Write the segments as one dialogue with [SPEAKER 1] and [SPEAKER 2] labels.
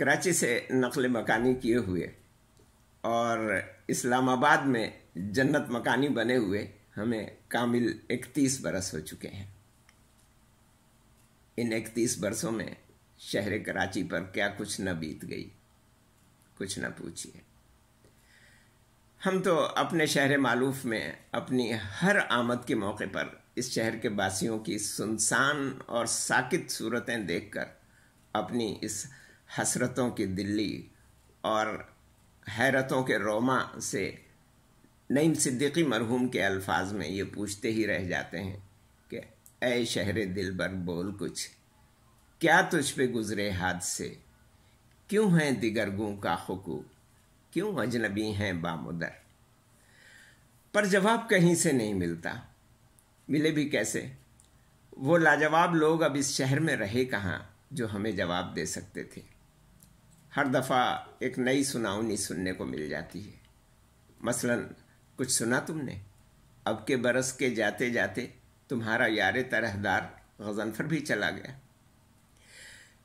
[SPEAKER 1] کراچی سے نقل مکانی کیے ہوئے اور اسلام آباد میں جنت مکانی بنے ہوئے ہمیں کامل 31 برس ہو چکے ہیں۔ ان 31 برسوں میں شہر کراچی پر کیا کچھ نہ بیت گئی، کچھ نہ پوچھیے۔ ہم تو اپنے شہر مالوف میں اپنی ہر آمد کے موقع پر اس شہر کے باسیوں کی سنسان اور ساکت صورتیں دیکھ کر اپنی اس حسرتوں کی دلی اور حیرتوں کے روما سے نعیم صدیقی مرحوم کے الفاظ میں یہ پوچھتے ہی رہ جاتے ہیں کہ اے شہر دلبر بول کچھ، کیا تجھ پہ گزرے حادثے، کیوں ہیں دیگرگوں کا حقوق، کیوں اجنبی ہیں بامدر۔ پر جواب کہیں سے نہیں ملتا، ملے بھی کیسے؟ وہ لاجواب لوگ اب اس شہر میں رہے کہاں جو ہمیں جواب دے سکتے تھے۔ ہر دفعہ ایک نئی سناؤنی سننے کو مل جاتی ہے۔ مثلا کچھ سنا تم نے؟ اب کے برس کے جاتے جاتے تمہارا یار طرحدار غضنفر بھی چلا گیا۔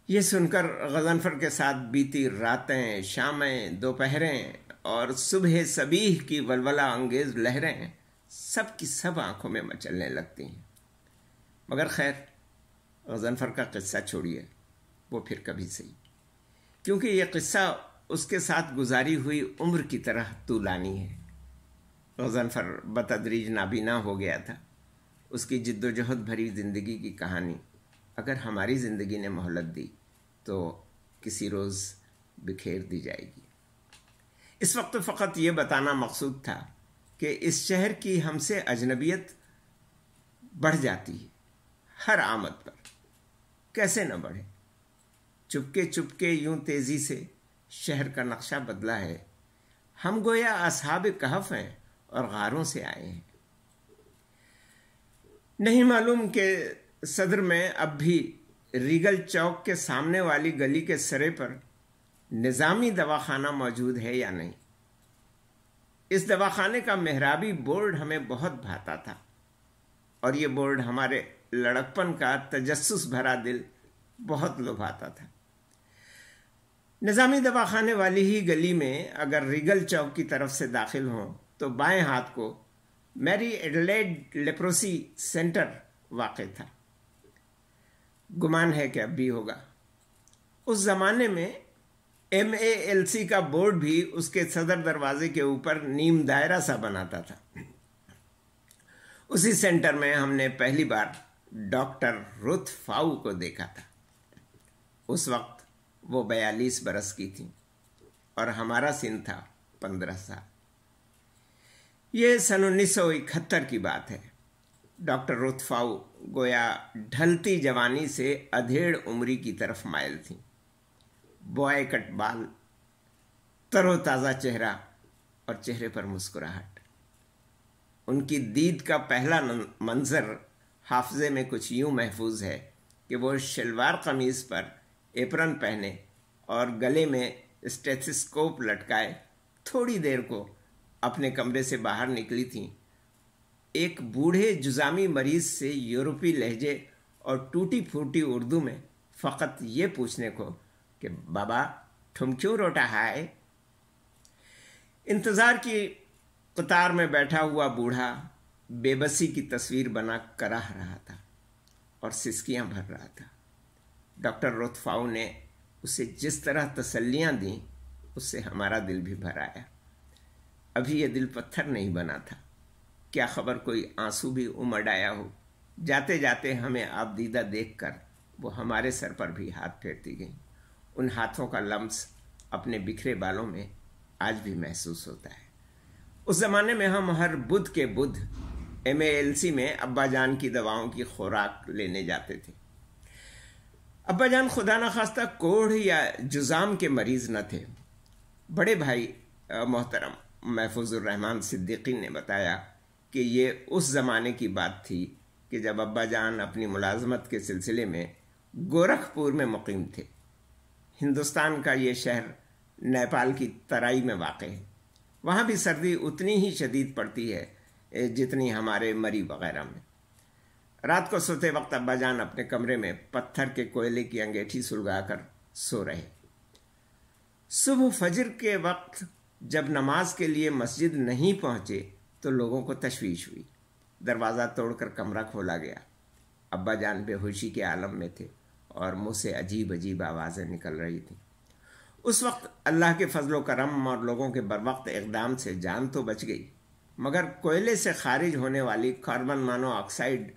[SPEAKER 1] یہ سن کر غضنفر کے ساتھ بیتی راتیں، شامیں، دوپہریں اور صبح صبیح کی ولولہ انگیز لہریں سب کی سب آنکھوں میں مچلنے لگتی ہیں۔ مگر خیر، غضنفر کا قصہ چھوڑیے، وہ پھر کبھی صحیح، کیونکہ یہ قصہ اس کے ساتھ گزاری ہوئی عمر کی طرح طولانی ہے۔ غضنفر بتدریج نابینا ہو گیا تھا۔ اس کی جد و جہد بھری زندگی کی کہانی اگر ہماری زندگی نے مہلت دی تو کسی روز بکھیر دی جائے گی۔ اس وقت فقط یہ بتانا مقصود تھا کہ اس شہر کی ہم سے اجنبیت بڑھ جاتی ہے ہر آمد پر۔ کیسے نہ بڑھے؟ چپکے چپکے یوں تیزی سے شہر کا نقشہ بدلا ہے، ہم گویا اصحاب کہف ہیں اور غاروں سے آئے ہیں۔ نہیں معلوم کہ صدر میں اب بھی ریگل چوک کے سامنے والی گلی کے سرے پر نظامی دواخانہ موجود ہے یا نہیں۔ اس دواخانے کا محرابی بورڈ ہمیں بہت بھاتا تھا، اور یہ بورڈ ہمارے لڑکپن کا تجسس بھرا دل بہت لبھاتا تھا۔ نظامی دواخانے والی ہی گلی میں اگر ریگل چوک کی طرف سے داخل ہوں تو بائیں ہاتھ کو میری ایڈلیڈ لیپروسی سینٹر واقع تھا۔ گمان ہے کہ اب بھی ہوگا۔ اس زمانے میں MALC کا بورڈ بھی اس کے صدر دروازے کے اوپر نیم دائرہ سا بناتا تھا۔ اسی سینٹر میں ہم نے پہلی بار ڈاکٹر رتھ فاؤ کو دیکھا تھا۔ اس وقت وہ 42 برس کی تھیں اور ہمارا سن تھا 15 سال۔ یہ سن 1971 کی بات ہے۔ ڈاکٹر رتھ فاؤ گویا ڈھلتی جوانی سے ادھیڑ عمری کی طرف مائل تھیں۔ بوائے کٹ بال، تر و تازہ چہرہ اور چہرے پر مسکراہٹ۔ ان کی دید کا پہلا منظر حافظے میں کچھ یوں محفوظ ہے کہ وہ شلوار قمیض پر ایپرن پہنے اور گلے میں اسٹیتھوسکوپ لٹکائے تھوڑی دیر کو اپنے کمرے سے باہر نکلی تھیں، ایک بوڑھے جزامی مریض سے یورپی لہجے اور ٹوٹی پھوٹی اردو میں فقط یہ پوچھنے کو کہ بابا تم کیوں روٹا ہے؟ انتظار کی قطار میں بیٹھا ہوا بوڑھا بے بسی کی تصویر بنا کراہ رہا تھا اور سسکیاں بھر رہا تھا۔ ڈاکٹر رتھ فاؤ نے اسے جس طرح تسلیاں دیں اس سے ہمارا دل بھی بھر آیا۔ ابھی یہ دل پتھر نہیں بنا تھا، کیا خبر کوئی آنسو بھی امڈ آیا ہو۔ جاتے جاتے ہمیں آپ دیدہ دیکھ کر وہ ہمارے سر پر بھی ہاتھ پھیرتی گئیں۔ ان ہاتھوں کا لمس اپنے بکھرے بالوں میں آج بھی محسوس ہوتا ہے۔ اس زمانے میں ہم ہر بدھ کے بدھ MALC میں ابا جان کی دواؤں کی خوراک لینے جاتے تھے۔ ابا جان خدا نخواستہ کوڑھ یا جزام کے مریض نہ تھے۔ بڑے بھائی محترم محفوظ الرحمن صدیقی نے بتایا کہ یہ اس زمانے کی بات تھی کہ جب ابا جان اپنی ملازمت کے سلسلے میں گورکھپور میں مقیم تھے۔ ہندوستان کا یہ شہر نیپال کی ترائی میں واقع ہے۔ وہاں بھی سردی اتنی ہی شدید پڑتی ہے جتنی ہمارے مری وغیرہ میں۔ رات کو سوتے وقت ابا جان اپنے کمرے میں پتھر کے کوئلے کی انگیٹھی سلگا کر سو رہے۔ صبح فجر کے وقت جب نماز کے لیے مسجد نہیں پہنچے تو لوگوں کو تشویش ہوئی. دروازہ توڑ کر کمرہ کھولا گیا. ابا جان بے ہوشی کے عالم میں تھے اور منہ سے عجیب عجیب آوازیں نکل رہی تھیں. اس وقت اللہ کے فضل و کرم اور لوگوں کے بروقت اقدام سے جان تو بچ گئی، مگر کوئلے سے خارج ہونے والی کاربن مونو آکسائڈ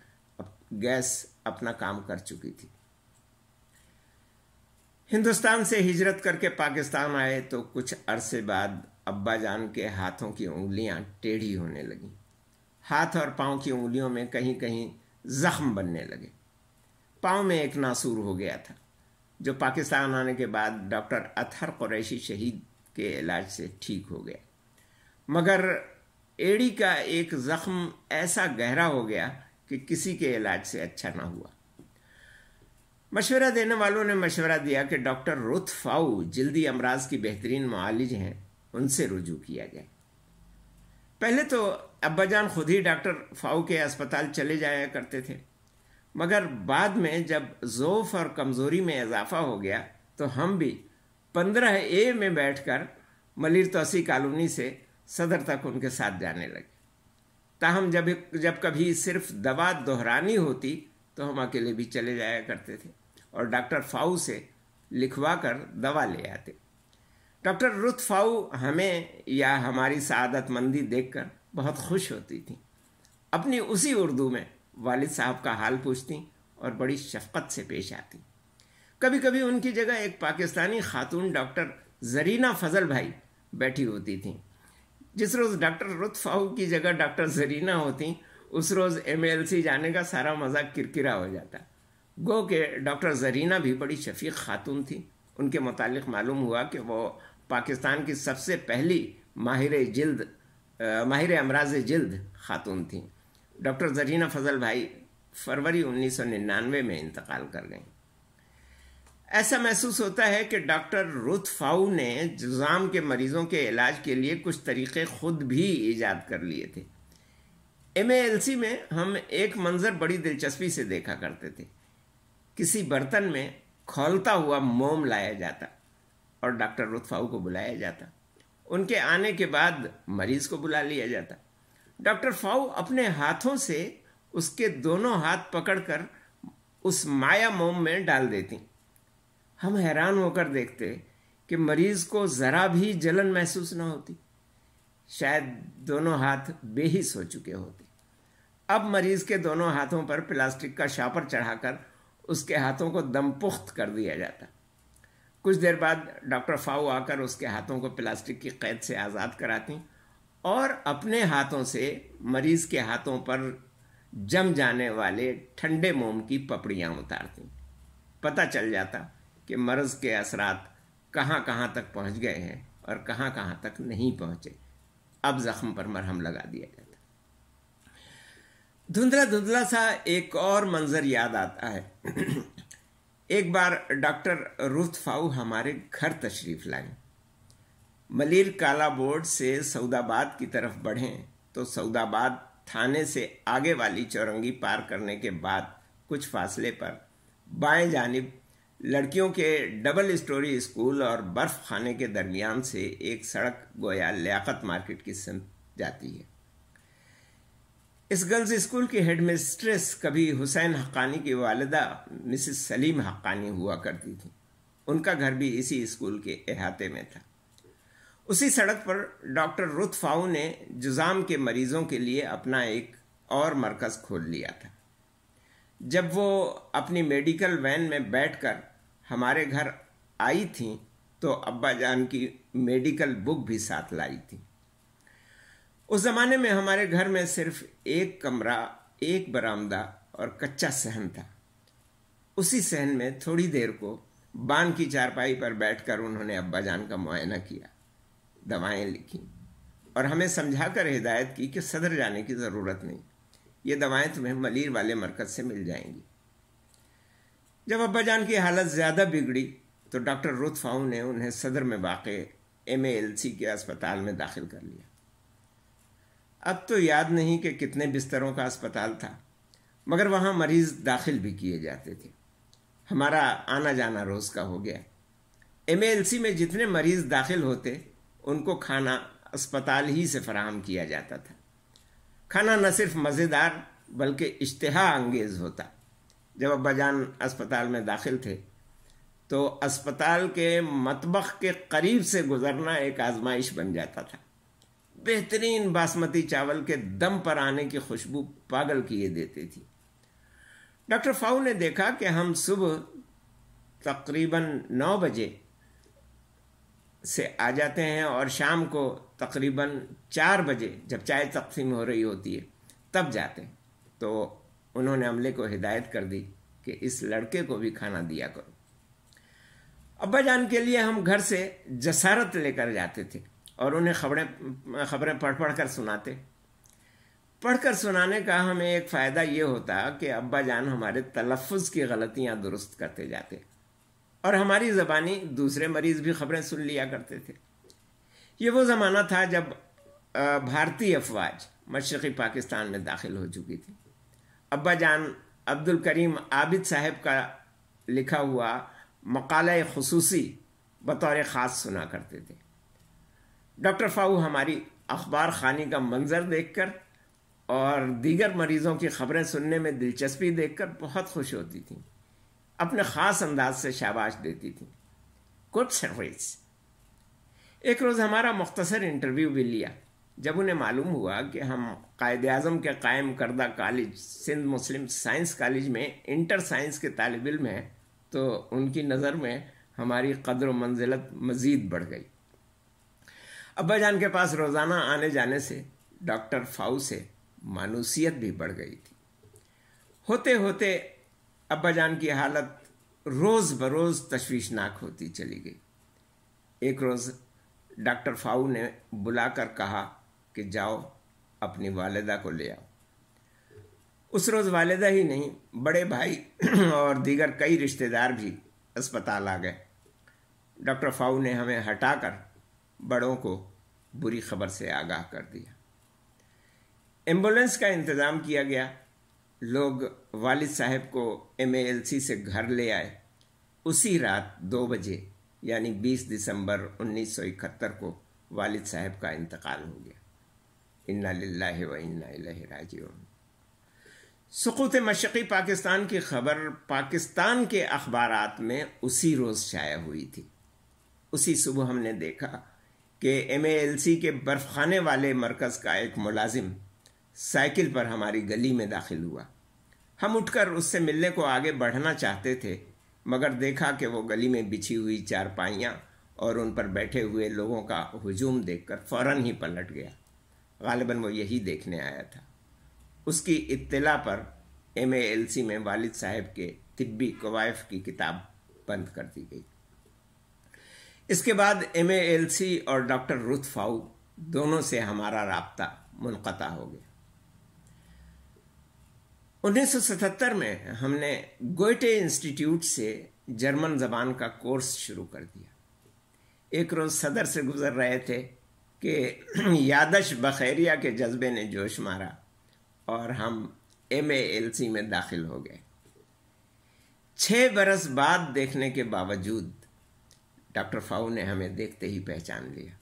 [SPEAKER 1] گیس اپنا کام کر چکی تھی. ہندوستان سے ہجرت کر کے پاکستان آئے تو کچھ عرصے بعد ابا جان کے ہاتھوں کی انگلیاں ٹیڑھی ہونے لگیں. ہاتھ اور پاؤں کی انگلیوں میں کہیں کہیں زخم بننے لگے. پاؤں میں ایک ناسور ہو گیا تھا جو پاکستان آنے کے بعد ڈاکٹر اطہر قریشی شہید کے علاج سے ٹھیک ہو گیا، مگر ایڑی کا ایک زخم ایسا گہرا ہو گیا کہ کسی کے علاج سے اچھا نہ ہوا. مشورہ دینے والوں نے مشورہ دیا کہ ڈاکٹر رتھ فاؤ جلدی امراض کی بہترین معالج ہیں، ان سے رجوع کیا جائے. پہلے تو ابا جان خود ہی ڈاکٹر فاؤ کے اسپتال چلے جایا کرتے تھے، مگر بعد میں جب ضعف اور کمزوری میں اضافہ ہو گیا تو ہم بھی 15A میں بیٹھ کر ملیر توسیع کالونی سے صدر تک ان کے ساتھ جانے لگے. تاہم جب کبھی صرف دوا دہرانی ہوتی تو ہم اکیلے بھی چلے جایا کرتے تھے اور ڈاکٹر فاؤ سے لکھوا کر دوا لے آتے. ڈاکٹر رتھ فاؤ ہمیں یا ہماری سعادت مندی دیکھ کر بہت خوش ہوتی تھیں. اپنی اسی اردو میں والد صاحب کا حال پوچھتی اور بڑی شفقت سے پیش آتی. کبھی کبھی ان کی جگہ ایک پاکستانی خاتون ڈاکٹر زرینہ فضل بھائی بیٹھی ہوتی تھیں. جس روز ڈاکٹر رتھ فاؤ کی جگہ ڈاکٹر زرینہ ہوتی اس روز MLC جانے کا سارا مزہ کرکرا ہو جاتا. گو کہ ڈاکٹر زرینہ بھی بڑی شفیق خاتون تھی. ان کے متعلق معلوم ہوا کہ وہ پاکستان کی سب سے پہلی ماہر امراض جلد خاتون تھیں. ڈاکٹر زرینہ فضل بھائی فروری 1999 میں انتقال کر گئیں. ایسا محسوس ہوتا ہے کہ ڈاکٹر رتھ فاؤ نے جذام کے مریضوں کے علاج کے لیے کچھ طریقے خود بھی ایجاد کر لیے تھے. MALC میں ہم ایک منظر بڑی دلچسپی سے دیکھا کرتے تھے. کسی برتن میں کھولتا ہوا موم لایا جاتا اور ڈاکٹر رتھ فاؤ کو بلایا جاتا. ان کے آنے کے بعد مریض کو بلا لیا جاتا. ڈاکٹر فاؤ اپنے ہاتھوں سے اس کے دونوں ہاتھ پکڑ کر اس مایا موم میں ڈال دیتی. ہم حیران ہو کر دیکھتے کہ مریض کو ذرا بھی جلن محسوس نہ ہوتی. شاید دونوں ہاتھ بے حس ہو چکے ہوتے. اب مریض کے دونوں ہاتھوں پر پلاسٹک کا شاپر چڑھا کر اس کے ہاتھوں کو دم پخت کر دیا جاتا. کچھ دیر بعد ڈاکٹر فاؤ آ کر اس کے ہاتھوں کو پلاسٹک کی قید سے آزاد کراتی اور اپنے ہاتھوں سے مریض کے ہاتھوں پر جم جانے والے ٹھنڈے موم کی پپڑیاں اتارتی. پتہ چل جاتا کہ مرض کے اثرات کہاں کہاں تک پہنچ گئے ہیں اور کہاں کہاں تک نہیں پہنچے. اب زخم پر مرہم لگا دیا جاتا. دھندلا دھندلا سا ایک اور منظر یاد آتا ہے. ایک بار ڈاکٹر رتھ فاؤ ہمارے گھر تشریف لائیں. ملیر کالا بورڈ سے سعودآباد کی طرف بڑھیں تو سعودآباد تھانے سے آگے والی چورنگی پار کرنے کے بعد کچھ فاصلے پر بائیں جانب لڑکیوں کے ڈبل اسٹوری اسکول اور برف خانے کے درمیان سے ایک سڑک گویا لیاقت مارکیٹ کی سمت جاتی ہے. اس گرلز اسکول کی ہیڈ مسٹریس کبھی حسین حقانی کی والدہ مسز سلیم حقانی ہوا کرتی تھی. ان کا گھر بھی اسی اسکول کے احاطے میں تھا. اسی سڑک پر ڈاکٹر رتھ فاؤ نے جذام کے مریضوں کے لیے اپنا ایک اور مرکز کھول لیا تھا. جب وہ اپنی میڈیکل وین میں بیٹھ کر ہمارے گھر آئی تھیں تو ابا جان کی میڈیکل بک بھی ساتھ لائی تھی. اس زمانے میں ہمارے گھر میں صرف ایک کمرہ، ایک برآمدہ اور کچا صحن تھا. اسی صحن میں تھوڑی دیر کو بان کی چارپائی پر بیٹھ کر انہوں نے ابا جان کا معائنہ کیا، دوائیں لکھیں اور ہمیں سمجھا کر ہدایت کی کہ صدر جانے کی ضرورت نہیں، یہ دوائیں تمہیں ملیر والے مرکز سے مل جائیں گی. جب ابا جان کی حالت زیادہ بگڑی تو ڈاکٹر رتھ فاؤ نے انہیں صدر میں واقع MALC کے اسپتال میں داخل کر لیا. اب تو یاد نہیں کہ کتنے بستروں کا اسپتال تھا، مگر وہاں مریض داخل بھی کیے جاتے تھے. ہمارا آنا جانا روز کا ہو گیا. MALC میں جتنے مریض داخل ہوتے ان کو کھانا اسپتال ہی سے فراہم کیا جاتا تھا. کھانا نہ صرف مزیدار بلکہ اشتہا انگیز ہوتا. جب ابا جان اسپتال میں داخل تھے تو اسپتال کے مطبخ کے قریب سے گزرنا ایک آزمائش بن جاتا تھا. بہترین باسمتی چاول کے دم پر آنے کی خوشبو پاگل کیے دیتی تھی. ڈاکٹر فاؤ نے دیکھا کہ ہم صبح تقریباً 9 بجے سے آ جاتے ہیں اور شام کو تقریباً 4 بجے جب چائے تقسیم ہو رہی ہوتی ہے تب جاتے ہیں. تو انہوں نے عملے کو ہدایت کر دی کہ اس لڑکے کو بھی کھانا دیا کرو. ابا جان کے لیے ہم گھر سے جسارت لے کر جاتے تھے اور انہیں خبریں پڑھ کر سناتے. پڑھ کر سنانے کا ہمیں ایک فائدہ یہ ہوتا کہ ابا جان ہمارے تلفظ کی غلطیاں درست کرتے جاتے اور ہماری زبانی دوسرے مریض بھی خبریں سن لیا کرتے تھے. یہ وہ زمانہ تھا جب بھارتی افواج مشرقی پاکستان میں داخل ہو چکی تھی. ابا جان عبد الکریم عابد صاحب کا لکھا ہوا مقالہ خصوصی بطور خاص سنا کرتے تھے. ڈاکٹر فاؤ ہماری اخبار خوانی کا منظر دیکھ کر اور دیگر مریضوں کی خبریں سننے میں دلچسپی دیکھ کر بہت خوش ہوتی تھیں. اپنے خاص انداز سے شاباش دیتی تھیں. Good service. ایک روز ہمارا مختصر انٹرویو بھی لیا. جب انہیں معلوم ہوا کہ ہم قائد اعظم کے قائم کردہ کالج سندھ مسلم سائنس کالج میں انٹر سائنس کے طالب علم ہیں تو ان کی نظر میں ہماری قدر و منزلت مزید بڑھ گئی. ابا جان کے پاس روزانہ آنے جانے سے ڈاکٹر فاؤ سے مانوسیت بھی بڑھ گئی تھی. ہوتے ہوتے ابا جان کی حالت روز بروز تشویشناک ہوتی چلی گئی. ایک روز ڈاکٹر فاؤ نے بلا کر کہا کہ جاؤ اپنی والدہ کو لے آؤ. اس روز والدہ ہی نہیں بڑے بھائی اور دیگر کئی رشتہ دار بھی اسپتال آ گئے. ڈاکٹر فاؤ نے ہمیں ہٹا کر بڑوں کو بری خبر سے آگاہ کر دیا. ایمبولینس کا انتظام کیا گیا. لوگ والد صاحب کو MALC سے گھر لے آئے. اسی رات 2 بجے یعنی 20 دسمبر 1971 کو والد صاحب کا انتقال ہو گیا. انا للہ و انا الیہ راجعون. سقوط مشرقی پاکستان کی خبر پاکستان کے اخبارات میں اسی روز شائع ہوئی تھی. اسی صبح ہم نے دیکھا کہ MALC کے برف خانے والے مرکز کا ایک ملازم سائیکل پر ہماری گلی میں داخل ہوا. ہم اٹھ کر اس سے ملنے کو آگے بڑھنا چاہتے تھے مگر دیکھا کہ وہ گلی میں بچھی ہوئی چارپائیاں اور ان پر بیٹھے ہوئے لوگوں کا ہجوم دیکھ کر فوراً ہی پلٹ گیا. غالباً وہ یہی دیکھنے آیا تھا. اس کی اطلاع پر MALC میں والد صاحب کے طبی کوائف کی کتاب بند کر دی گئی. اس کے بعد MALC اور ڈاکٹر رتھ فاؤ دونوں سے ہمارا رابطہ منقطع ہو گیا. 1977 میں ہم نے گوئٹے انسٹیٹیوٹ سے جرمن زبان کا کورس شروع کر دیا. ایک روز صدر سے گزر رہے تھے کہ یادش بخیریہ کے جذبے نے جوش مارا اور ہم MALC میں داخل ہو گئے. 6 برس بعد دیکھنے کے باوجود ڈاکٹر فاؤ نے ہمیں دیکھتے ہی پہچان لیا.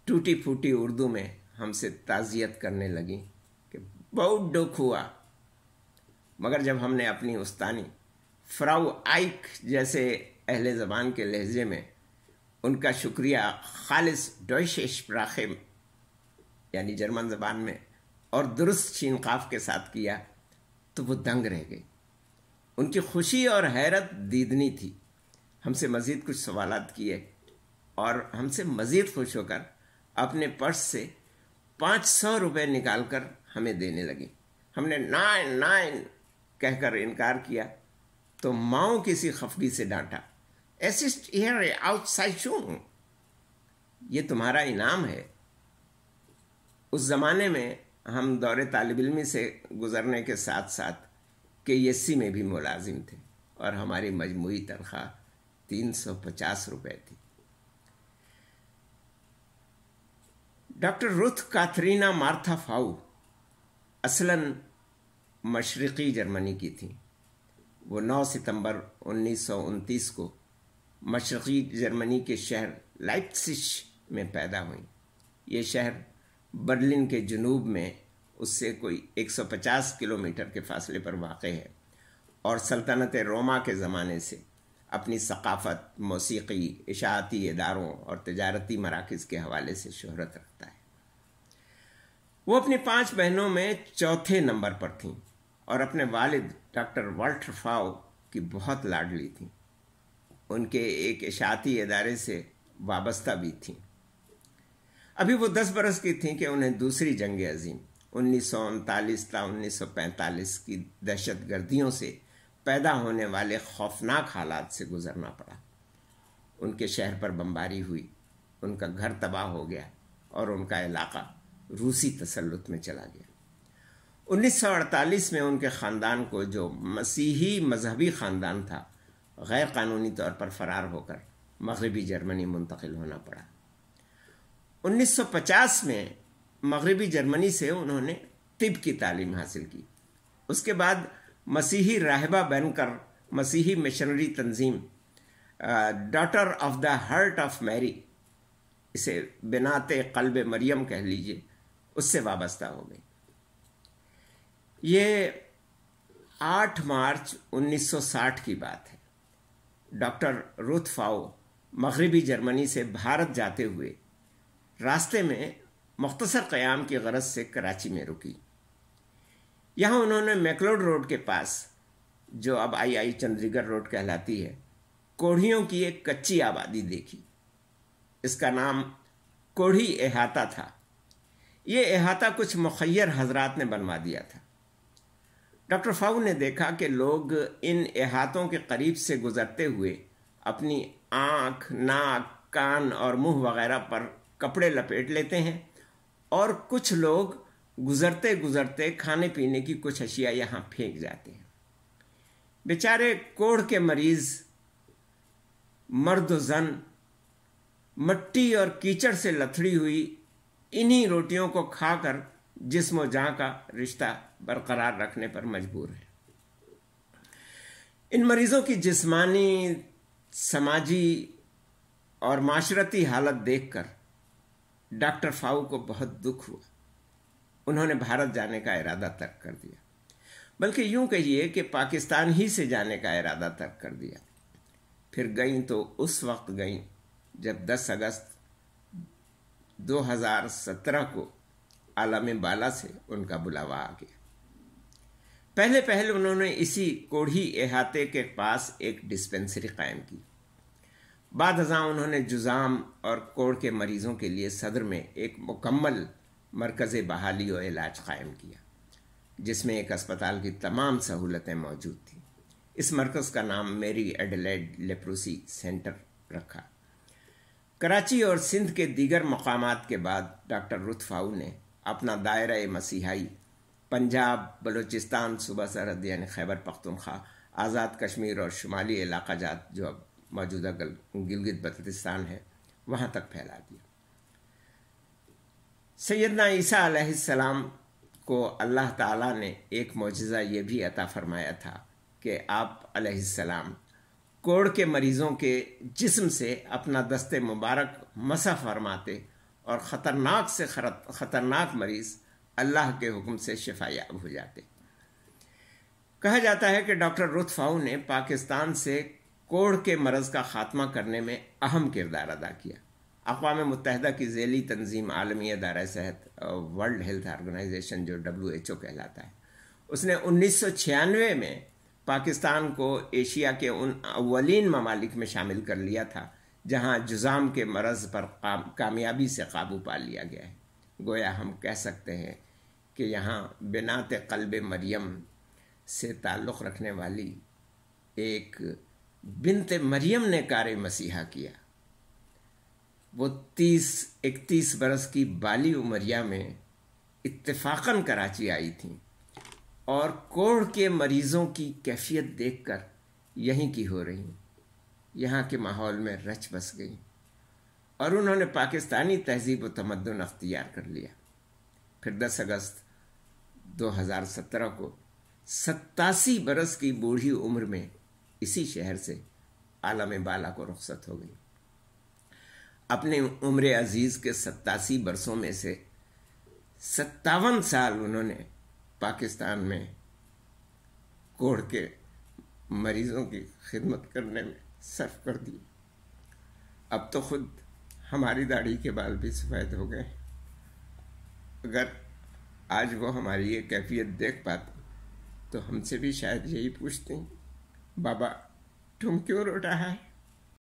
[SPEAKER 1] ٹوٹی پھوٹی اردو میں ہم سے تعزیت کرنے لگی کہ بہت دکھ ہوا. مگر جب ہم نے اپنی استانی فراو آئک جیسے اہل زبان کے لہجے میں ان کا شکریہ خالص ڈوئچے اسپراخے یعنی جرمن زبان میں اور درست شین قاف کے ساتھ کیا تو وہ دنگ رہ گئی. ان کی خوشی اور حیرت دیدنی تھی. ہم سے مزید کچھ سوالات کیے اور ہم سے مزید خوش ہو کر اپنے پرس سے 500 روپے نکال کر ہمیں دینے لگی. ہم نے 9 کہہ کر انکار کیا تو ماؤں کسی خفگی سے ڈانٹا. اسسٹ ہیئر آؤٹ سائڈ شون، یہ تمہارا انعام ہے. اس زمانے میں ہم دور طالب علمی سے گزرنے کے ساتھ ساتھ KSC میں بھی ملازم تھے اور ہماری مجموعی تنخواہ 350 روپے تھی. ڈاکٹر رتھ کاترینا مارتھا فاؤ اصلاً مشرقی جرمنی کی تھیں. وہ 9 ستمبر 1929 کو مشرقی جرمنی کے شہر لائپزگ میں پیدا ہوئیں۔ یہ شہر برلن کے جنوب میں اس سے کوئی 150 کلومیٹر کے فاصلے پر واقع ہے اور سلطنت روما کے زمانے سے اپنی ثقافت، موسیقی، اشاعتی اداروں اور تجارتی مراکز کے حوالے سے شہرت رکھتا ہے۔ وہ اپنی 5 بہنوں میں چوتھے نمبر پر تھیں اور اپنے والد ڈاکٹر والٹر فاؤ کی بہت لاڈلی تھیں۔ ان کے ایک اشاعتی ادارے سے وابستہ بھی تھیں۔ ابھی وہ 10 برس کی تھیں کہ انہیں دوسری جنگ عظیم 1939 تا 1945 کی دہشت گردیوں سے پیدا ہونے والے خوفناک حالات سے گزرنا پڑا۔ ان کے شہر پر بمباری ہوئی، ان کا گھر تباہ ہو گیا اور ان کا علاقہ روسی تسلط میں چلا گیا۔ 1948 میں ان کے خاندان کو، جو مسیحی مذہبی خاندان تھا، غیر قانونی طور پر فرار ہو کر مغربی جرمنی منتقل ہونا پڑا۔ 1950 میں مغربی جرمنی سے انہوں نے طب کی تعلیم حاصل کی۔ اس کے بعد مسیحی راہبہ بن کر مسیحی مشنری تنظیم daughter of the heart of میری، اسے بنات قلب مریم کہہ لیجئے، اس سے وابستہ ہو گئی۔ یہ 8 مارچ 1960 کی بات ہے۔ ڈاکٹر روتھ فاؤ مغربی جرمنی سے بھارت جاتے ہوئے راستے میں مختصر قیام کی غرض سے کراچی میں رکی۔ یہاں انہوں نے میکلوڈ روڈ کے پاس، جو اب آئی چندری گڑھ روڈ کہلاتی ہے، کوڑھیوں کی ایک کچی آبادی دیکھی۔ اس کا نام کوڑھی احاطہ تھا۔ یہ احاطہ کچھ مخیر حضرات نے بنوا دیا تھا۔ ڈاکٹر فاؤ نے دیکھا کہ لوگ ان احاطوں کے قریب سے گزرتے ہوئے اپنی آنکھ، ناک، کان اور منہ وغیرہ پر کپڑے لپیٹ لیتے ہیں، اور کچھ لوگ گزرتے گزرتے کھانے پینے کی کچھ اشیاء یہاں پھینک جاتے ہیں۔ بیچارے کوڑھ کے مریض، مرد و زن، مٹی اور کیچڑ سے لتھڑی ہوئی انہی روٹیوں کو کھا کر جسم و جاں کا رشتہ برقرار رکھنے پر مجبور ہیں۔ ان مریضوں کی جسمانی، سماجی اور معاشرتی حالت دیکھ کر ڈاکٹر فاؤ کو بہت دکھ ہوا۔ انہوں نے بھارت جانے کا ارادہ ترک کر دیا، بلکہ یوں کہیے کہ پاکستان ہی سے جانے کا ارادہ ترک کر دیا۔ پھر گئیں تو اس وقت گئیں جب 10 اگست 2017 کو عالم بالا سے ان کا بلاوا آ گیا۔ پہلے انہوں نے اسی کوڑھی احاطے کے پاس ایک ڈسپنسری قائم کی۔ بعد ازاں انہوں نے جذام اور کوڑھ کے مریضوں کے لیے صدر میں ایک مکمل مرکز بحالی و علاج قائم کیا، جس میں ایک اسپتال کی تمام سہولتیں موجود تھیں۔ اس مرکز کا نام میری ایڈلیڈ لیپروسی سینٹر رکھا۔ کراچی اور سندھ کے دیگر مقامات کے بعد ڈاکٹر روتھ فاؤ نے اپنا دائرہ مسیحائی پنجاب، بلوچستان، صوبہ سرحد یعنی خیبر پختونخوا، آزاد کشمیر اور شمالی علاقہ جات جو اب موجودہ گلگت بلتستان ہے، وہاں تک پھیلا دیا۔ سیدنا عیسیٰ علیہ السلام کو اللہ تعالیٰ نے ایک معجزہ یہ بھی عطا فرمایا تھا کہ آپ علیہ السلام کوڑھ کے مریضوں کے جسم سے اپنا دست مبارک مسح فرماتے اور خطرناک سے خطرناک مریض اللہ کے حکم سے شفا یاب ہو جاتے۔ کہا جاتا ہے کہ ڈاکٹر روتھ فاؤ نے پاکستان سے کوڑھ کے مرض کا خاتمہ کرنے میں اہم کردار ادا کیا۔ اقوام متحدہ کی ذیلی تنظیم عالمی ادارہ صحت، ورلڈ ہیلتھ آرگنائزیشن جو WHO کہلاتا ہے، اس نے 1996 میں پاکستان کو ایشیا کے ان اولین ممالک میں شامل کر لیا تھا جہاں جذام کے مرض پر کامیابی سے قابو پا لیا گیا ہے۔ گویا ہم کہہ سکتے ہیں کہ یہاں بنات قلب مریم سے تعلق رکھنے والی ایک بنت مریم نے کار مسیحا کیا۔ وہ 31 برس کی بالی عمریہ میں اتفاقاً کراچی آئی تھیں اور کوڑھ کے مریضوں کی کیفیت دیکھ کر یہیں کی ہو رہی، یہاں کے ماحول میں رچ بس گئیں اور انہوں نے پاکستانی تہذیب و تمدن اختیار کر لیا۔ پھر 10 اگست 2017 کو 87 برس کی بوڑھی عمر میں اسی شہر سے عالم بالا کو رخصت ہو گئی. اپنے عمر عزیز کے 87 برسوں میں سے 57 سال انہوں نے پاکستان میں کوڑ کے مریضوں کی خدمت کرنے میں صرف کر دی. اب تو خود ہماری داڑھی کے بال بھی سفید ہو گئے. اگر آج وہ ہماری یہ کیفیت دیکھ پاتے تو ہم سے بھی شاید یہی پوچھتے ہیں، بابا تم کیوں رو رہا ہے؟